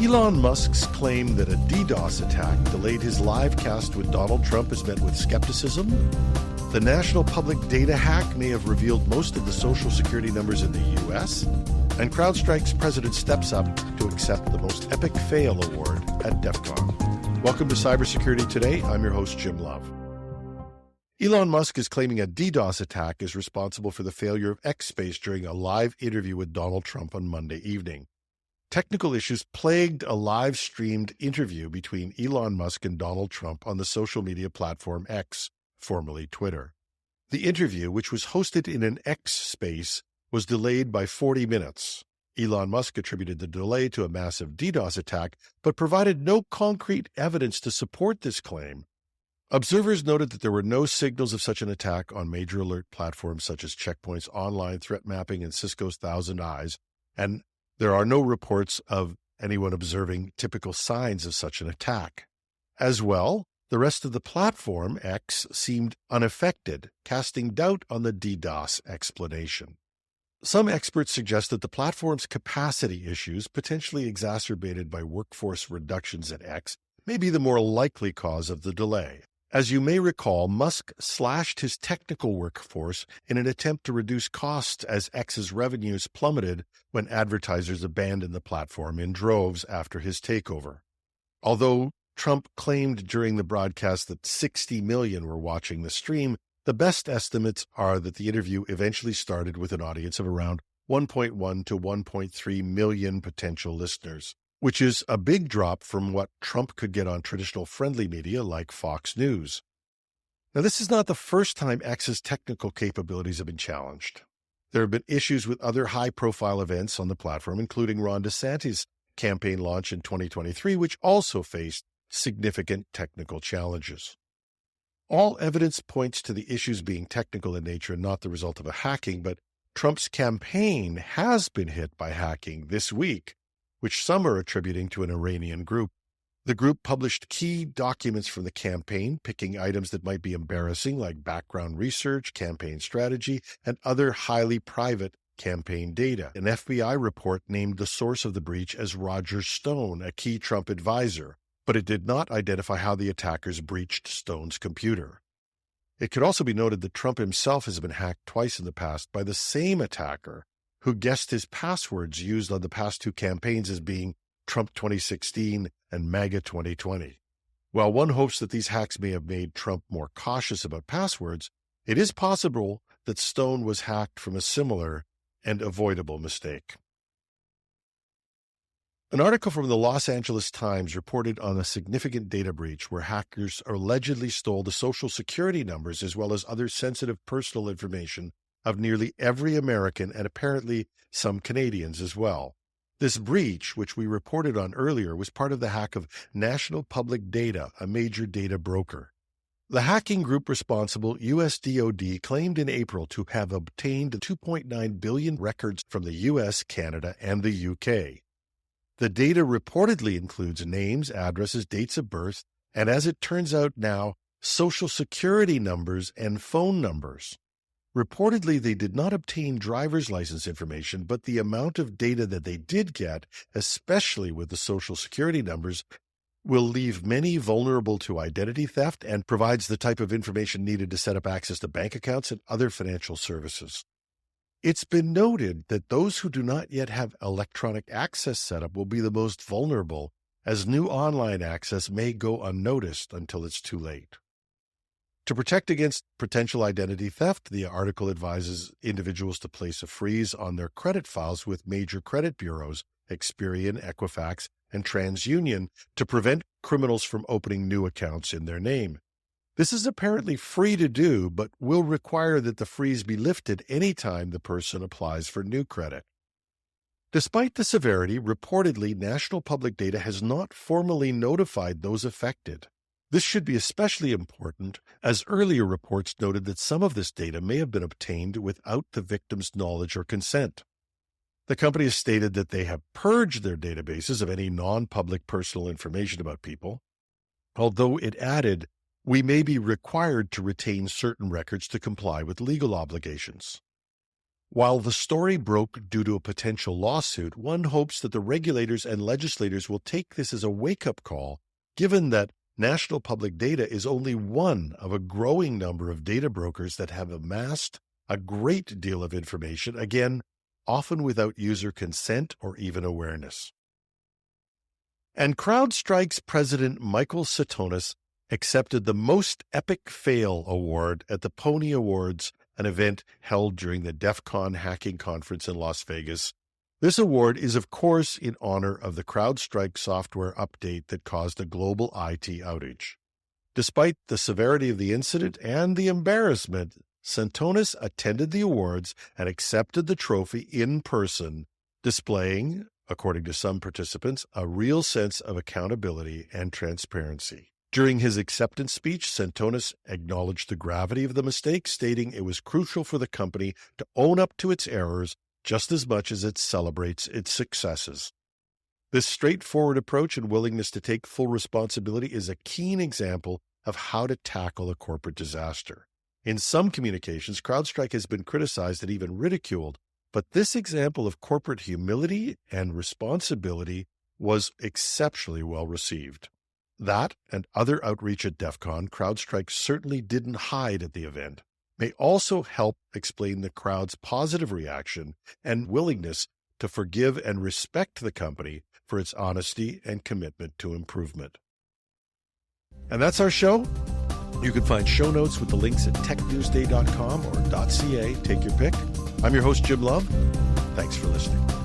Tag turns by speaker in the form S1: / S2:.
S1: Elon Musk's claim that a DDoS attack delayed his live cast with Donald Trump is met with skepticism. The national public data hack may have revealed most of the social security numbers in the U.S. And CrowdStrike's president steps up to accept the most epic fail award at DEF CON. Welcome to Cybersecurity Today. I'm your host, Jim Love. Elon Musk is claiming a DDoS attack is responsible for the failure of X Space during a live interview with Donald Trump on Monday evening. Technical issues plagued a live-streamed interview between Elon Musk and Donald Trump on the social media platform X, formerly Twitter. The interview, which was hosted in an X Space, was delayed by 40 minutes. Elon Musk attributed the delay to a massive DDoS attack, but provided no concrete evidence to support this claim. Observers noted that there were no signals of such an attack on major alert platforms such as Check Point's online threat mapping and Cisco's Thousand Eyes, and there are no reports of anyone observing typical signs of such an attack. As well, the rest of the platform, X, seemed unaffected, casting doubt on the DDoS explanation. Some experts suggest that the platform's capacity issues, potentially exacerbated by workforce reductions at X, may be the more likely cause of the delay. As you may recall, Musk slashed his technical workforce in an attempt to reduce costs as X's revenues plummeted when advertisers abandoned the platform in droves after his takeover. Although Trump claimed during the broadcast that 60 million were watching the stream, the best estimates are that the interview eventually started with an audience of around 1.1 to 1.3 million potential listeners, which is a big drop from what Trump could get on traditional friendly media like Fox News. Now, this is not the first time X's technical capabilities have been challenged. There have been issues with other high-profile events on the platform, including Ron DeSantis' campaign launch in 2023, which also faced significant technical challenges. All evidence points to the issues being technical in nature and not the result of a hacking, but Trump's campaign has been hit by hacking this week, which some are attributing to an Iranian group. The group published key documents from the campaign, picking items that might be embarrassing, like background research, campaign strategy, and other highly private campaign data. An FBI report named the source of the breach as Roger Stone, a key Trump advisor, but it did not identify how the attackers breached Stone's computer. It could also be noted that Trump himself has been hacked twice in the past by the same attacker, who guessed his passwords used on the past two campaigns as being Trump 2016 and MAGA 2020. While one hopes that these hacks may have made Trump more cautious about passwords, it is possible that Stone was hacked from a similar and avoidable mistake. An article from the Los Angeles Times reported on a significant data breach where hackers allegedly stole the social security numbers as well as other sensitive personal information of nearly every American and apparently some Canadians as well. This breach, which we reported on earlier, was part of the hack of National Public Data, a major data broker. The hacking group responsible, US DoD, claimed in April to have obtained 2.9 billion records from the US, Canada, and the UK. The data reportedly includes names, addresses, dates of birth, and as it turns out now, social security numbers and phone numbers. Reportedly, they did not obtain driver's license information, but the amount of data that they did get, especially with the social security numbers, will leave many vulnerable to identity theft and provides the type of information needed to set up access to bank accounts and other financial services. It's been noted that those who do not yet have electronic access set up will be the most vulnerable, as new online access may go unnoticed until it's too late. To protect against potential identity theft, the article advises individuals to place a freeze on their credit files with major credit bureaus, Experian, Equifax, and TransUnion, to prevent criminals from opening new accounts in their name. This is apparently free to do, but will require that the freeze be lifted anytime the person applies for new credit. Despite the severity, reportedly, National Public Data has not formally notified those affected. This should be especially important, as earlier reports noted that some of this data may have been obtained without the victim's knowledge or consent. The company has stated that they have purged their databases of any non-public personal information about people, although it added, "We may be required to retain certain records to comply with legal obligations." While the story broke due to a potential lawsuit, one hopes that the regulators and legislators will take this as a wake-up call, given that national public data is only one of a growing number of data brokers that have amassed a great deal of information, again, often without user consent or even awareness. And CrowdStrike's president, Michael Satonis, accepted the Most Epic Fail Award at the Pony Awards, an event held during the DEF CON hacking conference in Las Vegas. This award is, of course, in honor of the CrowdStrike software update that caused a global IT outage. Despite the severity of the incident and the embarrassment, Satonis attended the awards and accepted the trophy in person, displaying, according to some participants, a real sense of accountability and transparency. During his acceptance speech, Satonis acknowledged the gravity of the mistake, stating it was crucial for the company to own up to its errors just as much as it celebrates its successes. This straightforward approach and willingness to take full responsibility is a keen example of how to tackle a corporate disaster. In some communications, CrowdStrike has been criticized and even ridiculed, but this example of corporate humility and responsibility was exceptionally well received. That and other outreach at DEF CON, CrowdStrike certainly didn't hide at the event, may also help explain the crowd's positive reaction and willingness to forgive and respect the company for its honesty and commitment to improvement. And that's our show. You can find show notes with the links at technewsday.com or .ca. Take your pick. I'm your host, Jim Love. Thanks for listening.